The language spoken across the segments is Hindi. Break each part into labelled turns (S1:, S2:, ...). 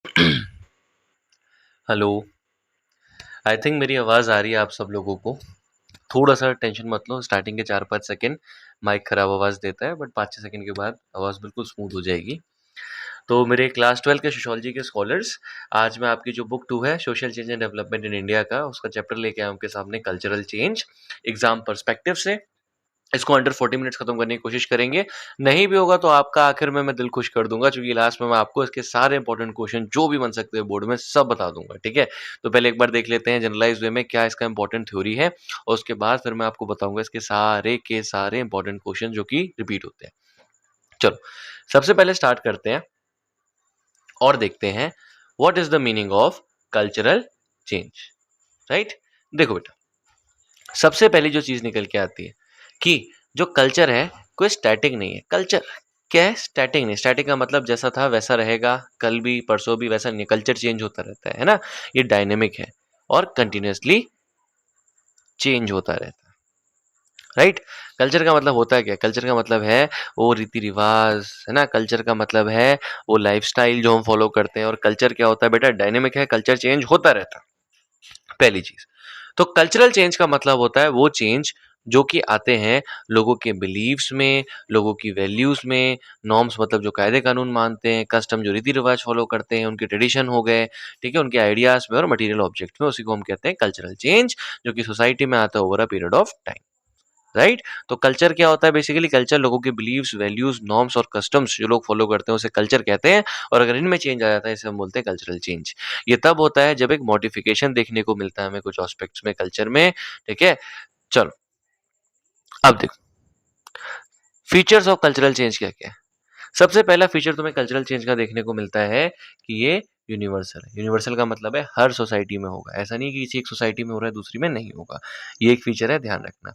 S1: हेलो। आई थिंक मेरी आवाज़ आ रही है आप सब लोगों को। थोड़ा सा टेंशन मत लो, स्टार्टिंग के 4-5 सेकंड माइक खराब आवाज़ देता है, बट 5-6 सेकंड के बाद आवाज़ बिल्कुल स्मूथ हो जाएगी। तो मेरे क्लास 12 के सोशियोलॉजी के स्कॉलर्स, आज मैं आपकी जो बुक 2 है social change and development in India का, उसका चैप्टर लेके आया हूं आपके सामने, कल्चरल चेंज, एग्जाम पर्सपेक्टिव से। इसको अंडर 40 मिनट्स खत्म करने की कोशिश करेंगे। नहीं भी होगा तो आपका आखिर में मैं दिल खुश कर दूंगा, क्योंकि लास्ट में मैं आपको इसके सारे इंपॉर्टेंट क्वेश्चन जो भी बन सकते हैं बोर्ड में सब बता दूंगा। ठीक है, तो पहले एक बार देख लेते हैं जनरलाइज वे में क्या इसका इंपॉर्टेंट थ्योरी है, और उसके बाद फिर मैं आपको बताऊंगा इसके सारे के सारे इंपॉर्टेंट क्वेश्चन जो कि रिपीट होते हैं। चलो, सबसे पहले स्टार्ट करते हैं और देखते हैं what is the meaning of cultural change. Right, देखो बेटा, सबसे पहली जो चीज निकल के आती है कि जो कल्चर है कोई स्टैटिक नहीं है। कल्चर क्या है? स्टैटिक नहीं। स्टैटिक का मतलब जैसा था वैसा रहेगा, कल भी परसों भी वैसा नहीं। कल्चर चेंज होता रहता है ना। ये डायनेमिक है और कंटिन्यूसली चेंज होता रहता है। राइट, कल्चर का मतलब होता है क्या? कल्चर का मतलब है वो रीति रिवाज, है ना। कल्चर का मतलब है वो लाइफस्टाइल जो हम फॉलो करते हैं। और कल्चर क्या होता है बेटा? डायनेमिक है, कल्चर चेंज होता रहता है, पहली चीज। तो कल्चरल चेंज का मतलब होता है वो चेंज जो कि आते हैं लोगों के बिलीव्स में, लोगों की वैल्यूज में। नॉर्म्स मतलब जो कायदे कानून मानते हैं, कस्टम जो रीति रिवाज फॉलो करते हैं, उनके ट्रेडिशन हो गए, ठीक है, उनके आइडियाज में और मटेरियल ऑब्जेक्ट में, उसी को हम कहते हैं कल्चरल चेंज, जो कि सोसाइटी में आता है over a period of time. Right, तो कल्चर क्या होता है? बेसिकली कल्चर लोगों के बिलीव्स, वैल्यूज, नॉर्म्स और कस्टम्स जो लोग फॉलो करते हैं उसे कल्चर कहते हैं। और अगर इनमें चेंज आ जाता है इसे हम बोलते हैं कल्चरल चेंज। ये तब होता है जब एक मॉडिफिकेशन देखने को मिलता है हमें कुछ एस्पेक्ट्स में कल्चर में। ठीक है, चलो अब देखो फीचर्स ऑफ कल्चरल चेंज क्या क्या है। सबसे पहला फीचर तुम्हें कल्चरल चेंज का देखने को मिलता है कि ये यूनिवर्सल है। यूनिवर्सल का मतलब है हर सोसाइटी में होगा, ऐसा नहीं कि किसी एक सोसाइटी में हो रहा है दूसरी में नहीं होगा। ये एक फीचर है, ध्यान रखना।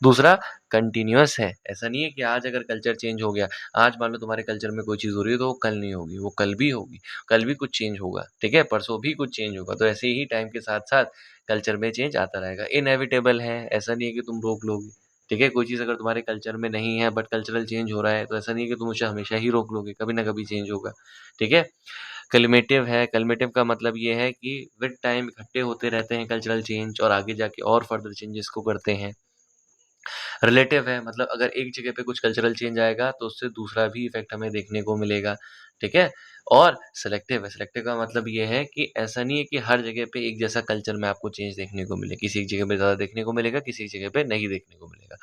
S1: दूसरा, कंटिन्यूअस है। ऐसा नहीं है कि आज अगर कल्चर चेंज हो गया, आज मान लो तुम्हारे कल्चर में कोई चीज़ हो रही है तो वो कल नहीं होगी, वो कल भी होगी, कल भी कुछ चेंज होगा, ठीक है, परसों भी कुछ चेंज होगा। तो ऐसे ही टाइम के साथ साथ कल्चर में चेंज आता रहेगा, इनएविटेबल है, ऐसा नहीं है कि तुम रोक लोगे। ठीक है, कोई चीज़ अगर तुम्हारे कल्चर में नहीं है बट कल्चरल चेंज हो रहा है, तो ऐसा नहीं है कि तुम उसे हमेशा ही रोक लोगे, कभी ना कभी चेंज होगा। ठीक है, कल्मेटिव है। कल्मेटिव का मतलब ये है कि विद टाइम इकट्ठे होते रहते हैं कल्चरल चेंज, और आगे जाके और फर्दर चेंजेस को करते हैं। रिलेटिव है, मतलब अगर एक जगह पे कुछ कल्चरल चेंज आएगा तो उससे दूसरा भी इफेक्ट हमें देखने को मिलेगा। ठीक है, और सिलेक्टिव है। सिलेक्टिव का मतलब ये है कि ऐसा नहीं है कि हर जगह पे एक जैसा कल्चर में आपको चेंज देखने को मिले, किसी एक जगह पे ज़्यादा देखने को मिलेगा, किसी एक जगह पे नहीं देखने को मिलेगा।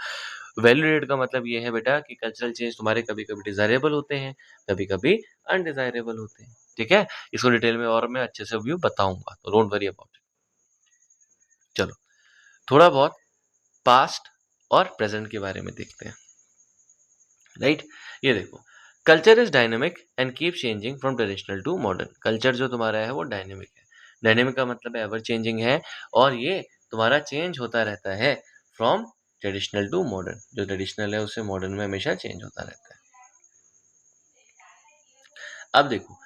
S1: वैल्यूएट का मतलब ये है बेटा कि कल्चरल चेंज तुम्हारे कभी कभी डिजायरेबल होते हैं, कभी कभी अनडिजायरेबल होते हैं। ठीक है, इसको डिटेल में और मैं अच्छे से व्यू बताऊंगा, तो डोंट वरी अबाउट इट। चलो, थोड़ा बहुत पास्ट और प्रेजेंट के बारे में देखते हैं। राइट, ये देखो, culture is dynamic and keep changing from traditional to modern. Culture जो तुम्हारा है वो डायनेमिक है। डायनेमिक का मतलब है एवर चेंजिंग है, और ये तुम्हारा चेंज होता रहता है फ्रॉम ट्रेडिशनल टू मॉडर्न। जो ट्रेडिशनल है उससे मॉडर्न में हमेशा चेंज होता रहता है। अब देखो,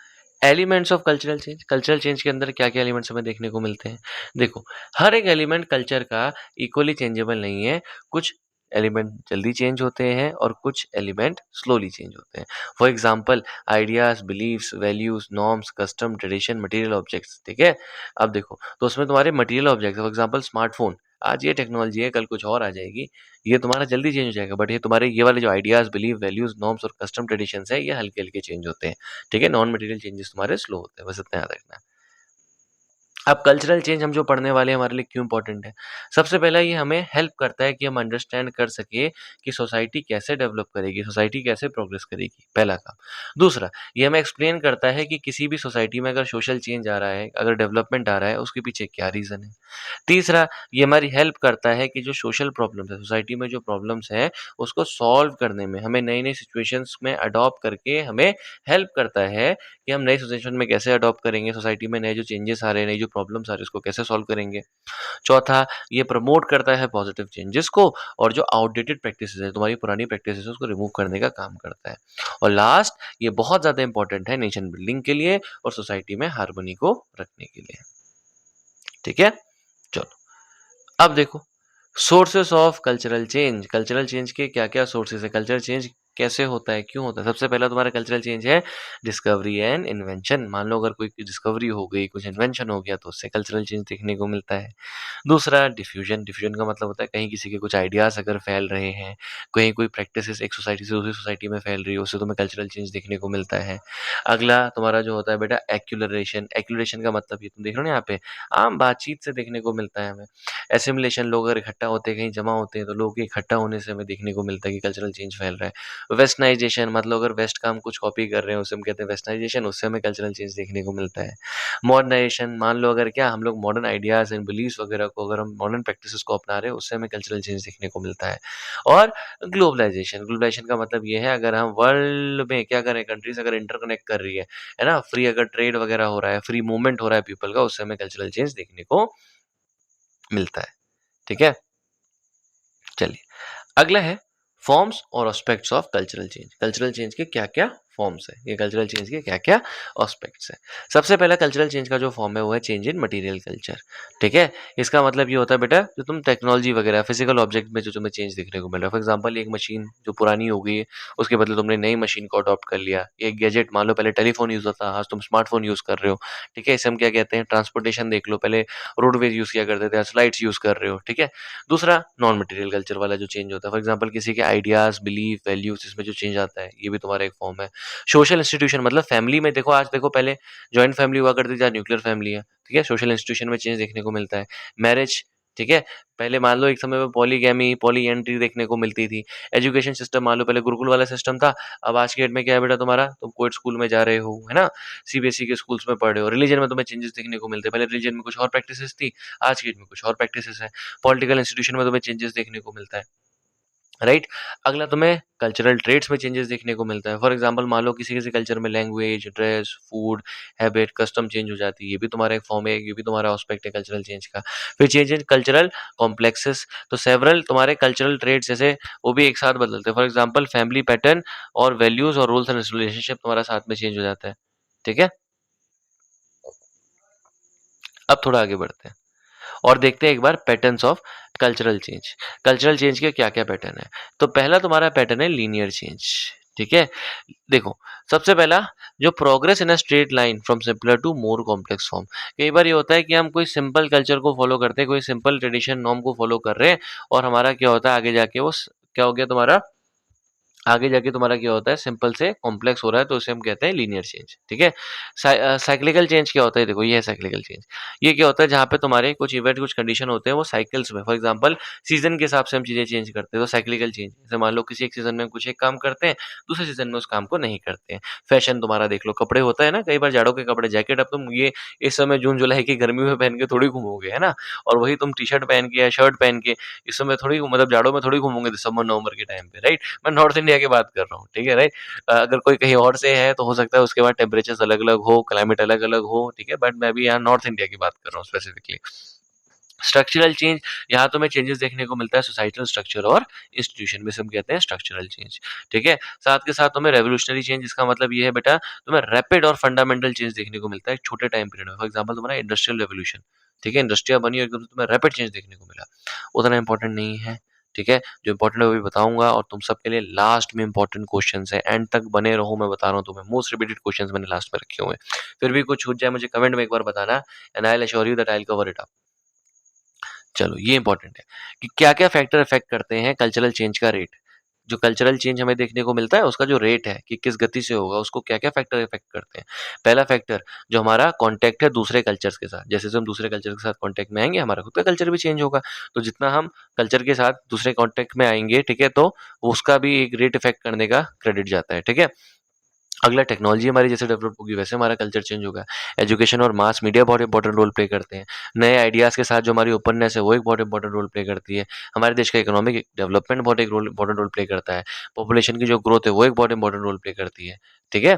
S1: elements of cultural change. Cultural change के अंदर क्या क्या एलिमेंट्स हमें देखने को मिलते हैं? देखो, हर एक एलिमेंट कल्चर का इक्वली चेंजेबल नहीं है। कुछ एलिमेंट जल्दी चेंज होते हैं और कुछ एलिमेंट स्लोली चेंज होते हैं। For example, ideas, beliefs, values, norms, custom, tradition, material objects. ठीक है, अब देखो, तो उसमें तुम्हारे material objects, for example smartphone, आज ये टेक्नोलॉजी है, कल कुछ और आ जाएगी, ये तुम्हारा जल्दी चेंज हो जाएगा। बट ये तुम्हारे ये वाले जो आइडियाज, बिलीव, वैल्यूज, नॉर्म्स और कस्टम ट्रेडिशंस है, ये हल्के हल्के चेंज होते हैं। ठीक है, नॉन मटेरियल चेंजेस तुम्हारे स्लो होते हैं, बस इतना याद रखना। अब कल्चरल चेंज हम जो पढ़ने वाले हैं हमारे लिए क्यों इंपॉर्टेंट है? सबसे पहला, ये हमें हेल्प करता है कि हम अंडरस्टैंड कर सके कि सोसाइटी कैसे डेवलप करेगी, सोसाइटी कैसे प्रोग्रेस करेगी, पहला काम। दूसरा, ये हमें एक्सप्लेन करता है कि किसी भी सोसाइटी में अगर सोशल चेंज आ रहा है, अगर डेवलपमेंट आ रहा है, उसके पीछे क्या रीज़न है। तीसरा, ये हमारी हेल्प करता है कि जो सोशल प्रॉब्लम्स है, सोसाइटी में जो प्रॉब्लम्स हैं, उसको सॉल्व करने में हमें नई-नई सिचुएशंस में अडॉप्ट करके हमें हेल्प करता है कि हम नई सिचुएशन में कैसे अडॉप्ट करेंगे, सोसाइटी में नए जो चेंजेस आ रहे हैं, नई जो प्रॉब्लम्स आ रही है, उसको कैसे सॉल्व करेंगे। चौथा, ये प्रमोट करता है पॉजिटिव चेंजेस को, और जो आउटडेटेड प्रैक्टिसेस है, तुम्हारी पुरानी प्रैक्टिसेस है, उसको रिमूव करने का काम करता है। और लास्ट, ये बहुत ज़्यादा इंपॉर्टेंट है नेशन बिल्डिंग के लिए और सोसाइटी में हार्मनी को रखने के लिए। ठीक है, चलो अब देखो, sources of cultural change. Cultural change के क्या क्या सोर्सेस है, कल्चरल चेंज कैसे होता है, क्यों होता है? सबसे पहला तुम्हारा कल्चरल चेंज है डिस्कवरी एंड इन्वेंशन। मान लो अगर कोई डिस्कवरी हो गई, कुछ इन्वेंशन हो गया, तो उससे कल्चरल चेंज देखने को मिलता है। दूसरा डिफ्यूजन। डिफ्यूजन का मतलब होता है कहीं किसी के कुछ आइडियाज अगर फैल रहे हैं, कहीं कोई प्रैक्टिसेस एक सोसाइटी से दूसरी सोसाइटी में फैल रही है, उससे तुम्हें कल्चरल चेंज देखने को मिलता है। अगला तुम्हारा जो होता है बेटा एक्यूलरेशन। एक्यूलरेशन का मतलब ये तुम देख रहे हो ना यहाँ पे, आम बातचीत से देखने को मिलता है हमें। एसिमिलेशन, लोग अगर इकट्ठा होते हैं, कहीं जमा होते हैं, तो लोगों के इकट्ठा होने से हमें देखने को मिलता है कि कल्चरल चेंज फैल रहा है। वेस्टर्नाइजेशन, मतलब अगर वेस्ट का हम कुछ कॉपी कर रहे हैं, उसे हम कहते हैं वेस्टर्नाइजेशन, उससे हमें कल्चरल चेंज देखने को मिलता है। मॉडर्नाइजेशन, मान लो अगर क्या हम लोग मॉडर्न आइडियाज एंड बिलीव्स वगैरह को, अगर हम मॉडर्न प्रैक्टिसेस को अपना रहे हैं, उससे हमें कल्चरल चेंज देखने को मिलता है। और ग्लोबलाइजेशन। ग्लोबलाइजेशन का मतलब ये है अगर हम वर्ल्ड में क्या करें, कंट्रीज अगर इंटरकनेक्ट कर रही है ना, फ्री अगर ट्रेड वगैरह हो रहा है, फ्री मूवमेंट हो रहा है पीपल का, उससे हमें कल्चरल चेंज देखने को मिलता है। ठीक है, चलिए अगला है फॉर्म्स और aspects of cultural change. Cultural change के क्या क्या फॉर्म्स है, ये कल्चरल चेंज के क्या क्या एस्पेक्ट्स है। सबसे पहला कल्चरल चेंज का जो फॉर्म है वो है चेंज इन मटेरियल कल्चर। ठीक है, इसका मतलब ये होता है बेटा, जो तुम टेक्नोलॉजी वगैरह फिजिकल ऑब्जेक्ट में जो तुम्हें चेंज देखने को मिल रहा है। फॉर एग्जांपल एक मशीन जो पुरानी हो गई है, उसके बदले तुमने नई मशीन को अडॉप्ट कर लिया। एक गैजेट, मान लो पहले टेलीफोन यूज होता था, आज तुम स्मार्टफोन यूज कर रहे हो। ठीक है, इसे हम क्या कहते हैं, ट्रांसपोर्टेशन देख लो, पहले रोडवेज यूज किया करते थे, आज फ्लाइट्स यूज कर रहे हो। ठीक है, दूसरा नॉन मटेरियल कल्चर वाला जो चेंज होता है, फॉर एग्जांपल किसी के आइडियाज, बिलीफ, वैल्यूज, इसमें जो चेंज आता है, ये भी तुम्हारा एक फॉर्म है। सोशल इंस्टीट्यूशन, मतलब फैमिली में देखो, आज देखो पहले जॉइंट फैमिली हुआ करती थी, आज न्यूक्लियर फैमिली है। ठीक है, सोशल इंस्टीट्यूशन में चेंज देखने को मिलता है। मैरिज, ठीक है, पहले मान लो एक समय में पॉलीगैमी, पॉली एंट्री देखने को मिलती थी। एजुकेशन सिस्टम, मान लो पहले गुरुकुल वाला सिस्टम था, अब आज के डेट में क्या है बेटा तुम्हारा, तुम कोई स्कूल में जा रहे हो, है ना, सीबीएसई के स्कूल्स में पढ़ रहे हो। रिलीजन में तुम्हें चेंजेस देखने को मिलते हैं, पहले रिलीजन में कुछ और प्रैक्टिसेस थी, आज की डेट में कुछ और प्रैक्टिसेस है। पॉलिटिकल इंस्टीट्यूशन में तुम्हें चेंजेस देखने को मिलता है, राइट। अगला तुम्हें कल्चरल ट्रेड्स में चेंजेस देखने को मिलता है। फॉर एग्जांपल मान लो किसी किसी कल्चर में language, dress, food habit, custom change हो जाती है, ये भी तुम्हारा एक फॉर्म है, ये भी तुम्हारा एस्पेक्ट है कल्चरल चेंज का। फिर चेंज इन कल्चरल कॉम्प्लेक्सेस, तो सेवरल तुम्हारे कल्चरल ट्रेड्स जैसे वो भी एक साथ बदलते हैं। फॉर एग्जांपल फैमिली पैटर्न और वैल्यूज और रूल्स एंड रिलेशनशिप तुम्हारा साथ में चेंज हो जाता है। ठीक है, अब थोड़ा आगे बढ़ते हैं और देखते हैं एक बार patterns of cultural change. Cultural change के क्या क्या पैटर्न है। तो पहला तुम्हारा पैटर्न है लीनियर चेंज। ठीक है, देखो सबसे पहला, जो progress in a straight line from simpler to more complex form. कई बार ये होता है कि हम कोई सिंपल कल्चर को फॉलो करते हैं, कोई सिंपल ट्रेडिशन नॉर्म को फॉलो कर रहे हैं, और हमारा क्या होता है आगे जाके वो क्या हो गया तुम्हारा, आगे जाके तुम्हारा क्या होता है, सिंपल से कॉम्प्लेक्स हो रहा है, तो उसे हम कहते हैं लीनियर चेंज। ठीक है, साइक्लिकल चेंज क्या होता है, देखो ये है साइक्लिकल चेंज। ये क्या होता है, जहाँ पे तुम्हारे कुछ इवेंट, कुछ कंडीशन होते हैं, वो साइकिल्स में, फॉर एग्जांपल सीजन के हिसाब से हम चीजें चेंज करते हैं, तो साइक्लिकल चेंज। जैसे मान लो किसी एक सीजन में हम कुछ एक काम करते हैं, दूसरे सीजन में उस काम को नहीं करते हैं। फैशन तुम्हारा देख लो, कपड़े होता है ना, कई बार जाड़ों के कपड़े, जैकेट, अब तुम ये इस समय जून जुलाई की गर्मी में पहन के थोड़ी घूमोगे, है ना, और वही तुम टी शर्ट पहन के या शर्ट पहन के इस समय थोड़ी, मतलब जाड़ों में थोड़ी घूमोगे दिसंबर नवंबर के टाइम पे, राइट। मैं नॉर्थ इंडिया की बात कर रहा हूँ, ठीक है, राइट। अगर कोई कहीं और से है तो हो सकता है उसके बाद टेम्परेचर्स अलग अलग हो, क्लाइमेट अलग अलग हो, ठीक है, बट मैं भी यहाँ नॉर्थ इंडिया की बात कर रहा हूँ स्पेसिफिकली। स्ट्रक्चरल चेंज, यहाँ तुम्हें चेंजेस देखने को मिलता है सोसाइटल स्ट्रक्चर और इंस्टीट्यूशन में, से हम कहते हैं स्ट्रक्चरल चेंज। ठीक है, साथ के साथ तुम्हें रेवोल्यूशनरी चेंज, इसका मतलब ये है बेटा, तुम्हें रैपिड और फंडामेंटल चेंज देखने को मिलता है एक छोटे टाइम पीरियड में। फॉर एग्जाम्पल तुम्हारा इंडस्ट्रियल रेवोल्यूशन, ठीक है, इंडस्ट्रिया बनी और एकदम से तुम्हें रैपिड चेंज देखने को मिला, उतना इंपॉर्टेंट नहीं है। ठीक है, जो इंपॉर्टेंट है वो भी बताऊंगा, और तुम सबके लिए लास्ट में इंपॉर्टेंट क्वेश्चन है, एंड तक बने रहो, मैं बता रहा हूँ तुम्हें, मोस्ट रिपीटेड क्वेश्चन मैंने लास्ट में रखे हुए हैं। फिर भी कुछ छूट जाए मुझे कमेंट में एक बार बताना, and I will assure you that I will cover it up. चलो ये इंपॉर्टेंट है कि क्या क्या फैक्टर इफेक्ट करते हैं कल्चरल चेंज का रेट। जो कल्चरल चेंज हमें देखने को मिलता है उसका जो रेट है कि किस गति से होगा, उसको क्या क्या फैक्टर इफेक्ट करते हैं। पहला फैक्टर, जो हमारा कांटेक्ट है दूसरे कल्चर्स के साथ, जैसे हम दूसरे कल्चर के साथ कांटेक्ट में आएंगे, हमारा खुद का कल्चर भी चेंज होगा। तो जितना हम कल्चर के साथ दूसरे कांटेक्ट में आएंगे, ठीक है, तो उसका भी एक रेट इफेक्ट करने का क्रेडिट जाता है। ठीक है, अगला, टेक्नोलॉजी हमारी जैसे डेवलप होगी वैसे हमारा कल्चर चेंज होगा। एजुकेशन और मास मीडिया बहुत इंपॉर्टेंट रोल प्ले करते हैं। नए आइडियाज़ के साथ जो हमारी ओपननेस है वो एक बहुत इंपॉर्टेंट रोल प्ले करती है। हमारे देश का इकोनॉमिक डेवलपमेंट बहुत एक रोल इंपॉर्टेंट रोल प्ले करता है। पॉपुलेशन की जो ग्रोथ है वो एक बहुत इंपॉर्टेंट रोल प्ले करती है। ठीक है,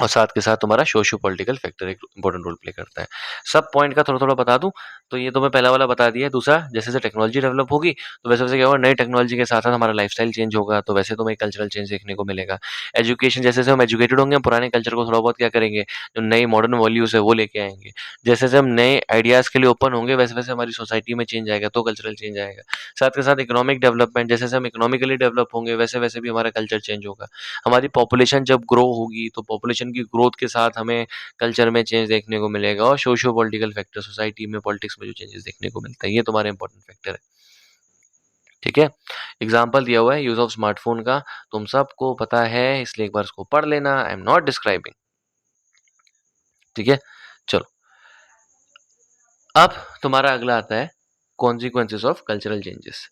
S1: और साथ के साथ तुम्हारा सोशियो पॉलिटिकल फैक्टर एक इंपॉर्टेंट रोल प्ले करता है। सब पॉइंट का थोड़ा-थोड़ा बता दूँ, तो ये तो मैं पहला वाला बता दिया है। दूसरा, जैसे-जैसे टेक्नोलॉजी डेवलप होगी, तो वैसे-वैसे क्या होगा, नई टेक्नोलॉजी के साथ-साथ हमारा लाइफ़स्टाइल चेंज होगा, तो वैसे तुम्हें कल्चरल चेंज देखने को मिलेगा। एजुकेशन, जैसे-जैसे हम एजुकेटेड होंगे, हम पुराने कल्चर को थोड़ा बहुत क्या करेंगे, जो नई मॉडर्न वैल्यूज़ है, वो लेके आएँगे। जैसे-जैसे हम नए आइडियाज़ के लिए ओपन होंगे, वैसे-वैसे हमारी सोसाइटी में चेंज आएगा, तो कल्चरल चेंज आएगा। साथ के साथ इकोनॉमिक डेवलपमेंट, जैसे-जैसे हम इकोनॉमिकली डेवलप होंगे, वैसे-वैसे भी हमारा कल्चर चेंज होगा। हमारी पॉपुलेशन जब ग्रो होगी, तो पॉपुलेशन की ग्रोथ के साथ हमें कल्चर में चेंज देखने को मिलेगा, और सोशियो पॉलिटिकल फैक्टर, सोसाइटी में, पॉलिटिक्स में जो चेंजेस देखने को मिलता है, ये तुम्हारे इंपॉर्टेंट फैक्टर है। ठीक है? एग्जाम्पल दिया हुआ है यूज ऑफ स्मार्टफोन का, तुम सबको पता है, इसलिए एक बार इसको पढ़ लेना। I am not describing. ठीक है, चलो। अब तुम्हारा अगला आता है कॉन्सिक्वेंसेस ऑफ कल्चरल चेंजेस।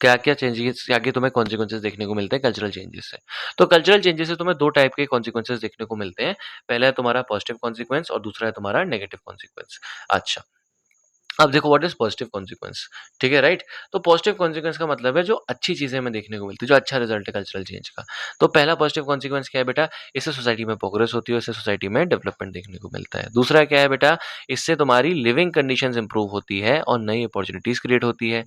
S1: क्या क्या चेंजेस, क्या क्या तुम्हें कॉन्सिक्वेंसेस देखने को मिलते हैं कल्चरल चेंजेस से। तो कल्चरल चेंजेस से तुम्हें दो टाइप के कॉन्सिक्वेंसेस देखने को मिलते हैं। पहला है तुम्हारा पॉजिटिव कॉन्सिक्वेंस, और दूसरा है तुम्हारा नेगेटिव कॉन्सिक्वेंस। अच्छा, अब देखो व्हाट इज पॉजिटिव कॉन्सिक्वेंस। ठीक है, राइट। तो पॉजिटिव कॉन्सिक्वेंस का मतलब है जो अच्छी चीजें हमें देखने को मिलती है, जो अच्छा रिजल्ट है कल्चरल चेंज का। तो पहला पॉजिटिव कॉन्सिक्वेंस क्या है बेटा, इससे सोसाइटी में प्रोग्रेस होती है, इससे सोसाइटी में डेवलपमेंट देखने को मिलता है। दूसरा क्या है बेटा, इससे तुम्हारी लिविंग कंडीशंस इंप्रूव होती है और नई अपॉर्चुनिटीज क्रिएट होती है।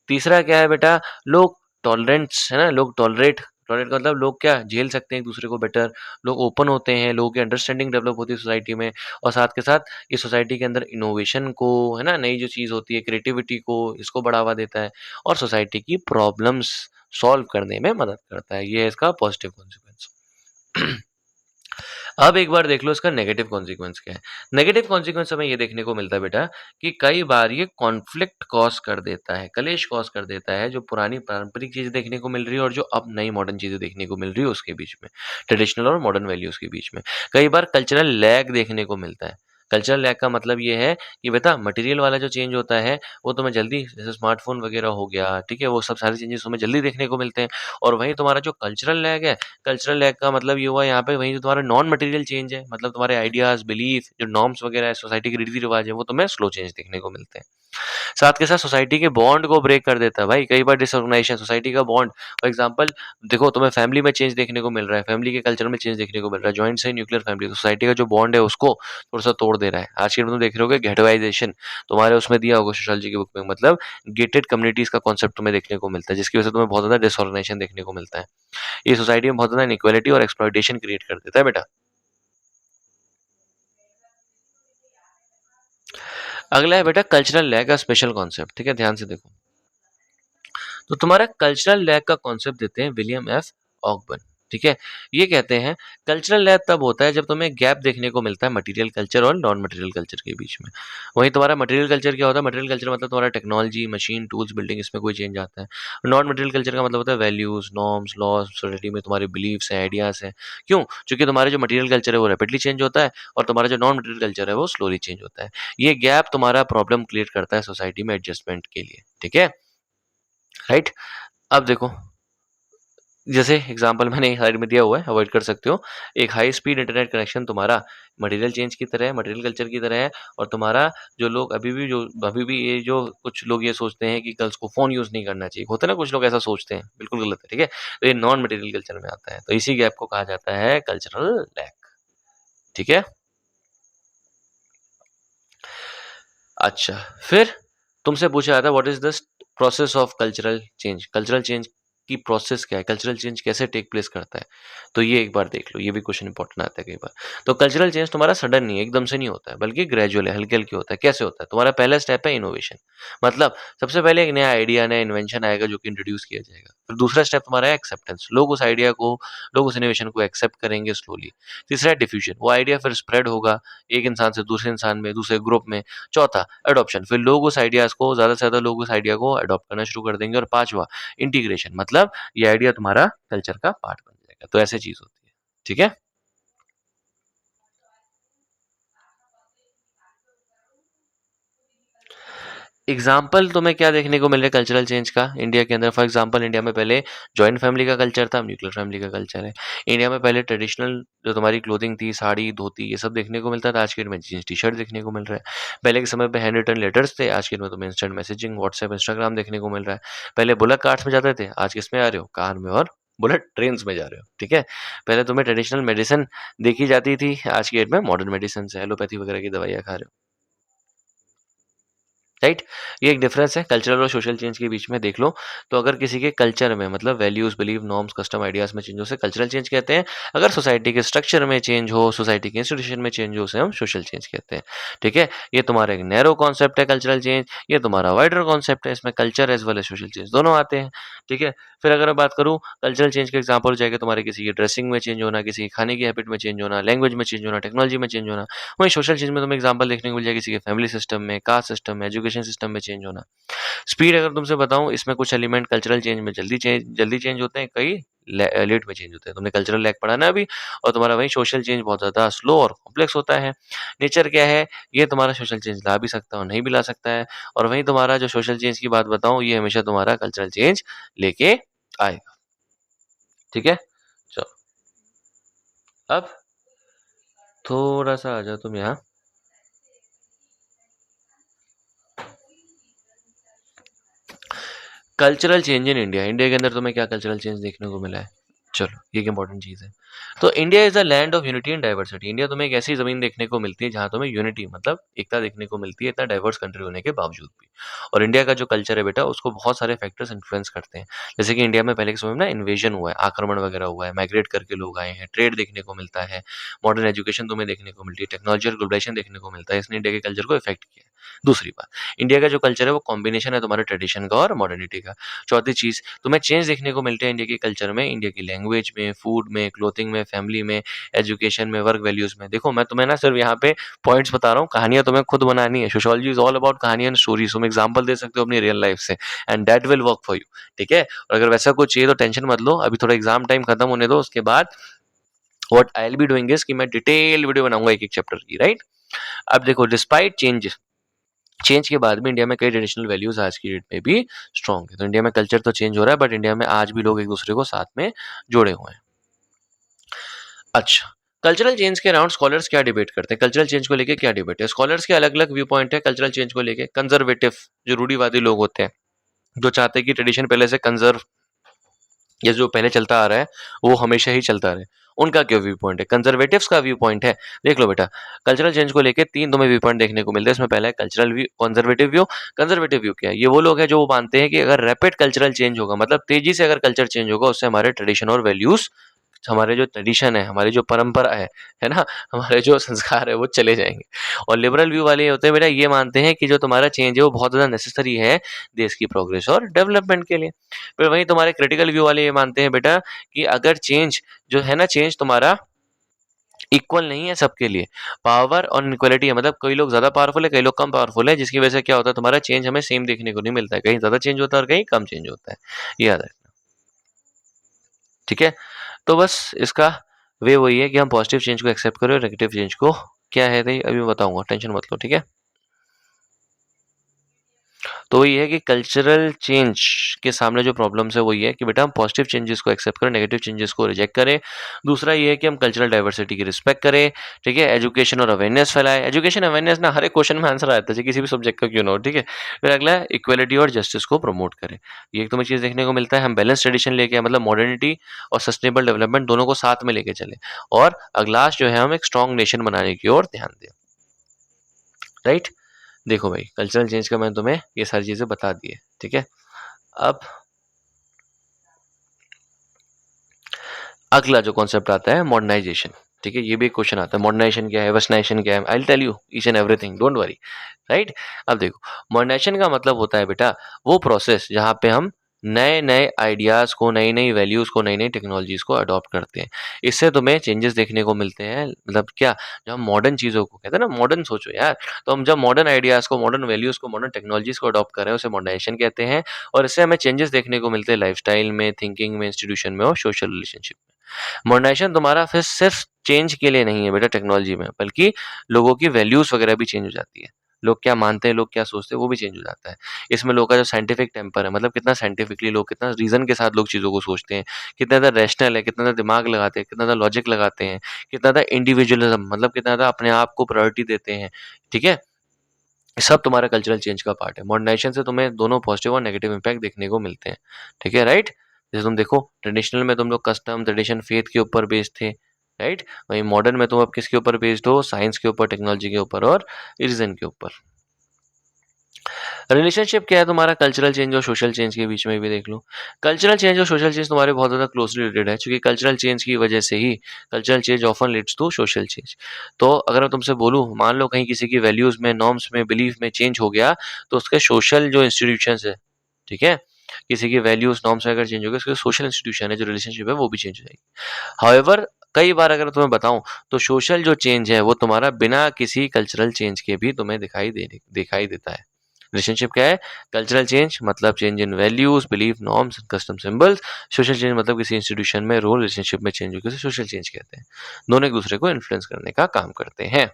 S1: तीसरा क्या है बेटा, लोग टॉलरेंट्स है ना, लोग टॉलरेट टॉलरेट का मतलब लोग क्या झेल सकते हैं एक दूसरे को बेटर। लोग ओपन होते हैं, लोगों की अंडरस्टैंडिंग डेवलप होती है सोसाइटी में। और साथ के साथ ये सोसाइटी के अंदर इनोवेशन को, है ना, नई जो चीज़ होती है, क्रिएटिविटी को, इसको बढ़ावा देता है, और सोसाइटी की प्रॉब्लम्स सॉल्व करने में मदद करता है। ये है इसका पॉजिटिव कॉन्सिक्वेंस। अब एक बार देख लो इसका नेगेटिव कॉन्सिक्वेंस क्या है। नेगेटिव कॉन्सिक्वेंस हमें ये देखने को मिलता है बेटा, कि कई बार ये कॉन्फ्लिक्ट कॉज कर देता है, कलेश कॉज कर देता है, जो पुरानी पारंपरिक चीजें देखने को मिल रही है और जो अब नई मॉडर्न चीजें देखने को मिल रही है उसके बीच में, ट्रेडिशनल और मॉडर्न वैल्यूज के बीच में। कई बार कल्चरल लैग देखने को मिलता है। कल्चरल लैग का मतलब ये है कि बेटा मटेरियल वाला जो चेंज होता है, वो तुम्हें जल्दी, जैसे स्मार्टफोन वगैरह हो गया, ठीक है, वो सब सारे चेंजेस तुम्हें जल्दी देखने को मिलते हैं। और वहीं तुम्हारा जो कल्चरल लैग है, कल्चरल लैग का मतलब ये हुआ यहाँ पे, वहीं जो तुम्हारा नॉन मटेरियल चेंज है, मतलब तुम्हारे आइडियाज, बिलीफ, जो नॉर्म्स वगैरह है, सोसाइटी के रीति रिवाज है, वो तुम्हें स्लो चेंज देखने को मिलते हैं। साथ के साथ सोसाइटी के बॉन्ड को ब्रेक कर देता है भाई। कई बार डिसऑर्गेनाइजेशन, सोसाइटी का बॉन्ड, फॉर एग्जांपल देखो, तुम्हें फैमिली में चेंज देखने को मिल रहा है, फैमिली के कल्चर में चेंज देखने को मिल रहा है, जॉइंट से न्यूक्लियर फैमिली, तो सोसाइटी का जो बॉन्ड है उसको थोड़ा सा तोड़ दे रहा है। आज के तुम देख रहे होगे गेटवाइजेशन, तुम्हारे उसमें दिया होगा सोशोलॉजी की बुक में, मतलब गेटेड कम्युनिटीज का कॉन्सेप्ट तुम्हें देखने को मिलता है, जिसकी वजह से तुम्हें बहुत ज्यादा डिसऑर्गेनाइजेशन देखने को मिलता है। ये सोसाइटी में बहुत ज्यादा इनइक्वालिटी और एक्सप्लॉइटेशन क्रिएट कर देता है बेटा। अगला है बेटा कल्चरल लैग का स्पेशल कॉन्सेप्ट। ठीक है, ध्यान से देखो। तो तुम्हारा कल्चरल लैग का कॉन्सेप्ट देते हैं विलियम एफ ऑकबर्न। ठीक है, ये कहते हैं कल्चरल लैग तब होता है जब तुम्हें गैप देखने को मिलता है मटेरियल कल्चर और नॉन मटेरियल कल्चर के बीच में। वहीं तुम्हारा मटेरियल कल्चर क्या होता है, मटेरियल कल्चर मतलब तुम्हारा टेक्नोलॉजी, मशीन, टूल्स, बिल्डिंग, इसमें कोई चेंज आता है। नॉन मटेरियल कल्चर का मतलब होता है वैल्यूज, नॉर्म्स, लॉज, सोसाइटी में तुम्हारे बिलीव्स हैं, आइडियाज हैं। क्यों? क्योंकि तुम्हारा जो मटेरियल कल्चर है वो रैपिडली चेंज होता है, और तुम्हारा जो नॉन मटेरियल कल्चर है वो स्लोली चेंज होता है। ये गैप तुम्हारा प्रॉब्लम क्रिएट करता है सोसाइटी में एडजस्टमेंट के लिए। ठीक है, राइट। अब देखो, जैसे एग्जांपल मैंने साइड में दिया हुआ है, अवॉइड कर सकते हो। एक हाई स्पीड इंटरनेट कनेक्शन तुम्हारा मटेरियल चेंज की तरह है, मटेरियल कल्चर की तरह है। और तुम्हारा जो लोग अभी भी ये जो कुछ लोग ये सोचते हैं कि गर्ल्स को फोन यूज नहीं करना चाहिए, होता है ना, कुछ लोग ऐसा सोचते हैं, बिल्कुल गलत है। ठीक है, तो ये नॉन मटेरियल कल्चर में आता है, तो इसी गैप को कहा जाता है कल्चरल लैग। ठीक है, अच्छा, फिर तुमसे पूछा जाता है what is the process of cultural change. Cultural change की प्रोसेस क्या है, कल्चरल चेंज कैसे टेक प्लेस करता है। तो ये एक बार देख लो, ये भी क्वेश्चन इंपॉर्टेंट आता है कई बार। तो कल्चरल चेंज तुम्हारा सडन नहीं है, एकदम से नहीं होता है, बल्कि ग्रेजुअल है, हल्के हल्के होता है। कैसे होता है, तुम्हारा पहला स्टेप है इनोवेशन। मतलब सबसे पहले एक नया आइडिया, नया इन्वेंशन आएगा जो कि इंट्रोड्यूस किया जाएगा। फिर दूसरा स्टेप तुम्हारा है एक्सेप्टेंस, लोग उस इनोवेशन को एक्सेप्ट करेंगे स्लोली। तीसरा है डिफ्यूजन, वो आइडिया फिर स्प्रेड होगा एक इंसान से दूसरे इंसान में, दूसरे ग्रुप में। चौथा एडॉप्शन, फिर लोग उस आइडियाज को, ज्यादा से ज्यादा लोग उस आइडिया को अडॉप्ट करना शुरू कर देंगे। और पांचवा इंटीग्रेशन, मतलब ये आइडिया तुम्हारा कल्चर का पार्ट बन जाएगा। तो ऐसे चीज होती है। ठीक है, एग्जाम्पल तुम्हें क्या देखने को मिल रहा है कल्चरल चेंज का इंडिया के अंदर। फॉर एग्जाम्पल, इंडिया में पहले जॉइंट फैमिली का कल्चर था, न्यूक्लियर फैमिली का कल्चर है। इंडिया में पहले ट्रेडिशनल जो तुम्हारी क्लोथिंग थी, साड़ी, धोती, ये सब देखने को मिलता था। आज के डेट में जींस, टी शर्ट देखने को मिल रहा है। पहले के समय पे हैंड रिटन लेटर्स थे, आज के डेट में तुम्हें इंस्टेंट मैसेजिंग, व्हाट्सएप, इंस्टाग्राम देखने को मिल रहा है। पहले बुलक कार्ट्स में जाते थे, आज किस में आ रहे हो, कार में और बुलेट ट्रेन्स में जा रहे हो, ठीक है? पहले तुम्हें ट्रेडिशनल मेडिसिन देखी जाती थी, आज की डेट में मॉडर्न मेडिसिन है, एलोपैथी वगैरह की दवाइयाँ खा रहे हो। राइट? ये एक डिफरेंस है कल्चरल और सोशल चेंज के बीच में देख लो। तो अगर किसी के कल्चर में मतलब values, believe, norms, custom, ideas में चेंज हो उसे कल्चरल चेंज कहते हैं। अगर सोसाइटी के स्ट्रक्चर में चेंज हो, सोसाइटी के इंस्टीट्यूशन में चेंज हो उसे हम सोशल चेंज कहते हैं। ठीक है? ये तुम्हारा एक नैरो कॉन्सेप्ट है कल्चरल चेंज, ये तुम्हारा वाइडर कॉन्सेप्ट है, इसमें culture as well as social change दोनों आते हैं। ठीक है? फिर अगर मैं बात करूँ कल्चरल चेंज के एग्जांपल हो जाएगा तुम्हारे किसी की ड्रेसिंग में चेंज होना, किसी की खाने की हैबिट में चेंज होना, लैंग्वेज में चेंज होना, टेक्नोलॉजी में चेंज होना। वहीं सोशल चेंज में तुम्हें एग्जांपल देखने को मिल जाएगा किसी के फैमिली सिस्टम में, कास्ट सिस्टम में, एजुकेशन सिस्टम में चेंज होना। स्पीड अगर तुमसे बताऊँ इसमें कुछ एलिमेंट कल्चरल चेंज में जल्दी चेंज होते हैं, कई लेट में चेंज होते हैं। तुमने कल्चरल लैग पढ़ा ना अभी और तुम्हारा वही सोशल चेंज बहुत ज़्यादा स्लो और कॉम्प्लेक्स होता है। नेचर क्या है, ये तुम्हारा सोशल चेंज ला भी सकता है और नहीं भी ला सकता है और वहीं तुम्हारा जो सोशल चेंज की बात बताऊँ ये हमेशा तुम्हारा कल्चरल चेंज लेके आएगा। ठीक है? चलो अब थोड़ा-सा आ जाओ तुम यहाँ। Cultural change in India, India के अंदर तुम्हें क्या कल्चरल चेंज देखने को मिला है? चलो ये एक इंपॉर्टेंट चीज़ है। तो India is a land of unity and diversity. India तुम्हें एक ऐसी ज़मीन देखने को मिलती है जहाँ तुम्हें यूनिटी मतलब एकता देखने को मिलती है इतना डाइवर्स कंट्री होने के बावजूद भी। और इंडिया का जो कल्चर है बेटा उसको बहुत सारे फैक्टर्स इन्फ्लुएंस करते हैं। जैसे कि इंडिया में पहले के समय में ना इन्वेजन हुआ है, आक्रमण वगैरह हुआ है, माइग्रेट करके लोग आए हैं, ट्रेड देखने को मिलता है, मॉडर्न एजुकेशन तुम्हें देखने को मिलती है, टेक्नोलॉजी और ग्लोबलाइजेशन देखने को मिलता है। इसने इंडिया के कल्चर को इफेक्ट किया है। दूसरी बात, इंडिया का जो कल्चर है वो कॉम्बिनेशन है तुम्हारे ट्रेडिशन का और मॉडर्निटी का। चौथी चीज़, तुम्हें चेंज देखने को मिलते हैं इंडिया के कल्चर में, इंडिया की लैंग्वेज में, फूड में, क्लोथिंग में, फैमिली में, एजुकेशन में, वर्क वैल्यूज़ में। देखो मैं तुम्हें ना सिर्फ यहाँ पे पॉइंट्स बता रहा हूँ, कहानियाँ तुम्हें खुद बनानी है। सोशियोलॉजी इज़ ऑल अबाउट कहानी एंड स्टोरीज़। तुम एग्जांपल दे सकते हो अपनी रियल लाइफ से and that will work for you. ठीक है? और अगर वैसा कुछ चाहिए तो टेंशन मत लो, अभी थोड़ा एग्जाम टाइम खत्म होने दो, उसके बाद what I will be doing is कि मैं डिटेल वीडियो बनाऊँगा एक-एक चैप्टर की, राइट? अब देखो डिस्पाइट चेंज के बाद भी इंडिया में कई ट्रेडिशनल वैल्यूज आज की डेट में भी स्ट्रॉन्ग है। तो इंडिया में कल्चर तो चेंज हो रहा है बट इंडिया में आज भी लोग एक दूसरे को साथ में जोड़े हुए हैं। अच्छा, कल्चरल चेंज के अराउंड स्कॉलर्स क्या डिबेट करते हैं? कल्चरल चेंज को लेके क्या डिबेट है? स्कॉलर्स के अलग अलग व्यू पॉइंट है कल्चरल चेंज को लेके। कंजर्वेटिव जो रूढ़िवादी लोग होते हैं, जो चाहते हैं कि ट्रेडिशन पहले से कंजर्व ये जो पहले चलता आ रहा है वो हमेशा ही चलता रहे, उनका क्या व्यू पॉइंट है? कंजर्वेटिव्स का व्यू पॉइंट है। देख लो बेटा, कल्चरल चेंज को लेके तीन तुम्हें व्यू पॉइंट देखने को मिलते हैं। इसमें पहला है cultural view, conservative view. Conservative view क्या है? ये वो लोग हैं जो वो मानते हैं कि अगर रैपिड कल्चरल चेंज होगा मतलब तेजी से अगर कल्चर चेंज होगा उससे हमारे ट्रेडिशन और वैल्यूज, हमारे जो ट्रेडिशन है, हमारी जो परंपरा है ना, हमारे जो संस्कार है वो चले जाएंगे। और लिबरल व्यू वाले होते हैं बेटा, ये मानते हैं कि जो तुम्हारा चेंज है वो बहुत ज़्यादा नेसेसरी है देश की प्रोग्रेस और डेवलपमेंट के लिए। फिर वहीं तुम्हारे क्रिटिकल व्यू वाले ये मानते हैं बेटा कि अगर चेंज जो है ना, चेंज तुम्हारा इक्वल नहीं है सबके लिए, पावर और इनक्वालिटी है, मतलब कई लोग ज़्यादा पावरफुल है, कई लोग कम पावरफुल है, जिसकी वजह से क्या होता है तुम्हारा चेंज हमें सेम देखने को नहीं मिलता है, कहीं ज़्यादा चेंज होता है और कहीं कम चेंज होता है, ये याद रखना। ठीक है? तो बस इसका वे वही है कि हम पॉजिटिव चेंज को एक्सेप्ट करें और नेगेटिव चेंज को क्या है नहीं अभी मैं बताऊंगा, टेंशन मत लो। ठीक है? तो ये है कि कल्चरल चेंज के सामने जो प्रॉब्लम्स है वो ये है कि बेटा हम पॉजिटिव चेंजेस को एक्सेप्ट करें, नेगेटिव चेंजेस को रिजेक्ट करें। दूसरा ये है कि हम कल्चरल डाइवर्सिटी की रिस्पेक्ट करें। ठीक है? एजुकेशन और अवेयरनेस फैलाए। एजुकेशन अवेयरनेस ना हर एक क्वेश्चन में आंसर आता है, चाहे किसी भी सब्जेक्ट का क्यों ना हो। ठीक है? फिर अगला है इक्वलिटी और जस्टिस को प्रमोट करें। ये एक तुम्हें चीज़ देखने को मिलता है, हम बैलेंस ट्रेडिशन लेके मतलब मॉडर्निटी और सस्टेनेबल डेवलपमेंट दोनों को साथ में लेके चले। और अगला जो है हम एक स्ट्रॉन्ग नेशन बनाने की ओर ध्यान दें। राइट? देखो भाई, कल्चरल चेंज का मैंने तुम्हें ये सारी चीज़ें बता दी है। ठीक है? अब अगला जो कॉन्सेप्ट आता है मॉडर्नाइजेशन। ठीक है? ये भी एक क्वेश्चन आता है, मॉडर्नाइजेशन क्या है, वेस्टर्नाइजेशन क्या है? I will tell you each and everything, don't worry. Right? अब देखो, मॉडर्नाइजेशन का मतलब होता है बेटा वो प्रोसेस जहाँ पे हम नए नए आइडियाज़ को, नई नई वैल्यूज़ को, नई नई टेक्नोलॉजीज़ को अडॉप्ट करते हैं। इससे तुम्हें चेंजेस देखने को मिलते हैं, मतलब क्या, जब हम मॉडर्न चीज़ों को कहते हैं ना, मॉडर्न सोचो यार, तो हम जब मॉडर्न आइडियाज़ को, मॉडर्न वैल्यूज़ को, मॉडर्न टेक्नोलॉजीज़ को अडॉप्ट कर रहे हैं उसे मॉडर्नाइजेशन कहते हैं। और इससे हमें चेंजेस देखने को मिलते हैं लाइफस्टाइल में, थिंकिंग में, इंस्टीट्यूशन में और सोशल रिलेशनशिप में। मॉडर्नाइजेशन तुम्हारा फिर सिर्फ चेंज के लिए नहीं है बेटा टेक्नोलॉजी में, बल्कि लोगों की वैल्यूज वगैरह भी चेंज हो जाती है। लोग क्या मानते हैं, लोग क्या सोचते हैं, वो भी चेंज हो जाता है। इसमें लोगों का जो साइंटिफिक टेम्पर है, मतलब कितना साइंटिफिकली लोग, कितना रीजन के साथ लोग चीज़ों को सोचते हैं, कितना ज़्यादा रैशनल है, कितना ज़्यादा दिमाग लगाते हैं, कितना ज़्यादा लॉजिक लगाते हैं, कितना ज़्यादा इंडिविजुअलिज्म मतलब कितना ज़्यादा अपने आप को प्रायोरिटी देते हैं। ठीक है? ये सब तुम्हारा कल्चरल चेंज का पार्ट है। मॉडर्नाइजेशन से तुम्हें दोनों पॉजिटिव और नेगेटिव इम्पैक्ट देखने को मिलते हैं। ठीक है? राइट? जैसे तुम देखो ट्रेडिशनल में तुम लोग कस्टम, ट्रेडिशन, फेथ के ऊपर बेस्ड थे, राइट? वहीं मॉडर्न में तुम अब किसके ऊपर बेस्ड हो? साइंस के ऊपर, टेक्नोलॉजी के ऊपर और रीजन के ऊपर। रिलेशनशिप क्या है तुम्हारा कल्चरल चेंज और सोशल चेंज के बीच में भी देख लो। कल्चरल चेंज और सोशल चेंज तुम्हारे बहुत ज़्यादा क्लोजली रिलेटेड है, क्योंकि कल्चरल चेंज की वजह से ही cultural change often leads to social change. तो अगर मैं तुमसे बोलूँ, मान लो कहीं किसी की वैल्यूज़ में, नॉर्म्स में, बिलीफ में चेंज हो गया, तो उसके सोशल जो इंस्टीट्यूशंस है, ठीक है? किसी की वैल्यूज़, नॉर्म्स अगर चेंज हो गए, उसके सोशल इंस्टीट्यूशन है, जो रिलेशनशिप है, वो भी चेंज हो जाएगी। हाउएवर कई बार अगर तुम्हें बताऊँ, तो सोशल जो चेंज है, वो तुम्हारा बिना किसी कल्चरल चेंज के भी तुम्हें दिखाई देता है। रिलेशनशिप क्या है? कल्चरल चेंज मतलब change in values, belief, norms, custom, symbols. Social change मतलब किसी इंस्टीट्यूशन में रोल, रिलेशनशिप में चेंज होकर सोशल चेंज कहते हैं। दोनों एक दूसरे को इन्फ्लुएंस करने का काम करते हैं।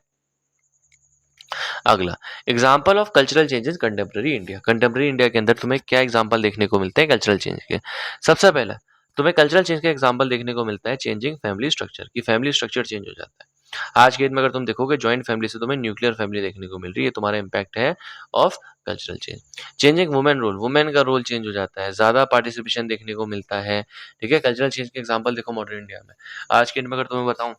S1: अगला example of cultural changes contemporary India. Contemporary India के अंदर तुम्हें क्या एग्जाम्पल देखने को मिलते हैं कल्चरल चेंज के? सबसे पहला तुम्हें कल्चरल चेंज का एग्जाम्पल देखने को मिलता है चेंजिंग फैमिली स्ट्रक्चर, की फैमिली स्ट्रक्चर चेंज हो जाता है। आज के डेट में अगर तुम देखोगे, जॉइंट फैमिली से तुम्हें न्यूक्लियर फैमिली देखने को मिल रही है। तुम्हारा इम्पैक्ट है of cultural change. Changing women role, women का रोल चेंज हो जाता है, ज्यादा पार्टिसिपेशन देखने को मिलता है। ठीक है, कल्चरल चेंज के एग्जाम्पल देखो मॉडर्न इंडिया में। आज के डेट में अगर तुम्हें बताऊं,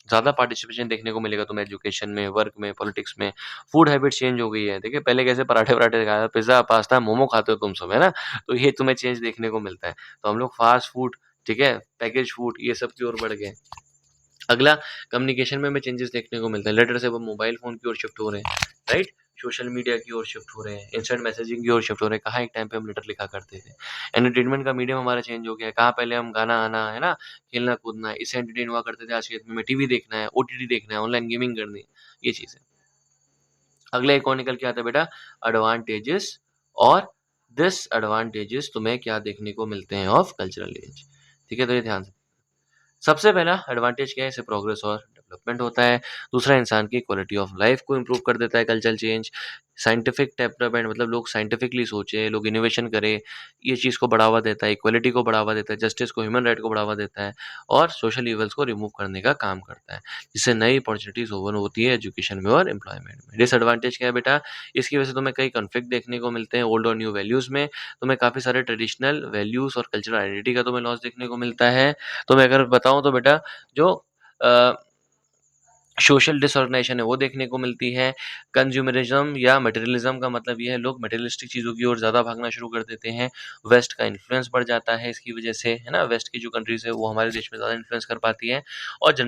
S1: ज़्यादा पार्टिसिपेशन देखने को मिलेगा तुम्हें एजुकेशन में, वर्क में, पॉलिटिक्स में। फूड हैबिट चेंज हो गई है। देखिए पहले कैसे पराठे-वराठे खाया, पिज़्ज़ा, पास्ता, मोमो खाते हो तुम सब, है ना? तो ये तुम्हें चेंज देखने को मिलता है। तो हम लोग फास्ट फूड, ठीक है, पैकेज फूड, ये सब की ओर बढ़ गए। अगला कम्युनिकेशन में हमें चेंजेस देखने को मिलता है। लेटर से वो मोबाइल फ़ोन की ओर शिफ्ट हो रहे हैं, राइट? सोशल मीडिया की ओर शिफ्ट हो रहे हैं, इंस्टेंट मैसेजिंग की ओर शिफ्ट हो रहे हैं। कहाँ एक टाइम पे हम लेटर लिखा करते थे। एंटरटेनमेंट का मीडियम हमारा चेंज हो गया है। कहाँ पहले हम गाना आना, है ना, खेलना-कूदना, इससे एंटरटेन हुआ करते थे। आज के डेट में टीवी देखना है, ओटीटी देखना है, ऑनलाइन गेमिंग करनी है, ये चीज़ें। अगला एक और निकल के आता है बेटा, एडवांटेजेस और डिसएडवांटेजेस तुम्हें क्या देखने को मिलते हैं ऑफ कल्चरल चेंज। ठीक है, तो ये ध्यान से। सबसे पहला एडवांटेज क्या है? इससे प्रोग्रेस और डेवलपमेंट होता है। दूसरा, इंसान की क्वालिटी ऑफ लाइफ को इम्प्रूव कर देता है कल्चरल चेंज। साइंटिफिक डेवलपमेंट मतलब लोग साइंटिफिकली सोचे, लोग इनोवेशन करें, ये चीज़ को बढ़ावा देता है, इक्वलिटी को बढ़ावा देता है, जस्टिस को, ह्यूमन राइट को बढ़ावा देता है और सोशल इवल्स को रिमूव करने का काम करता है, जिससे नई अपॉर्चुनिटीज ओपन होती है एजुकेशन में और एम्प्लॉयमेंट में। डिसएडवांटेज क्या है बेटा? इसकी वजह से तुम्हें कई कॉन्फ्लिक्ट देखने को मिलते हैं ओल्ड और न्यू वैल्यूज़ में। तुम्हें काफ़ी सारे ट्रेडिशनल वैल्यूज़ और कल्चरल आइडेंटिटी का तुम्हें लॉस देखने को मिलता है। तो मैं अगर बताऊँ तो बेटा, जो अ, सोशल डिसऑर्गनाइजेशन है वो देखने को मिलती है। कंज्यूमरिज्म या मटेरियलिज्म का मतलब ये है, लोग मटेरियलिस्टिक चीज़ों की ओर ज़्यादा भागना शुरू कर देते हैं। वेस्ट का इन्फ्लुएंस बढ़ जाता है इसकी वजह से, है ना? वेस्ट की जो कंट्रीज़ है वो हमारे देश में ज़्यादा इन्फ्लुएंस कर पाती हैं और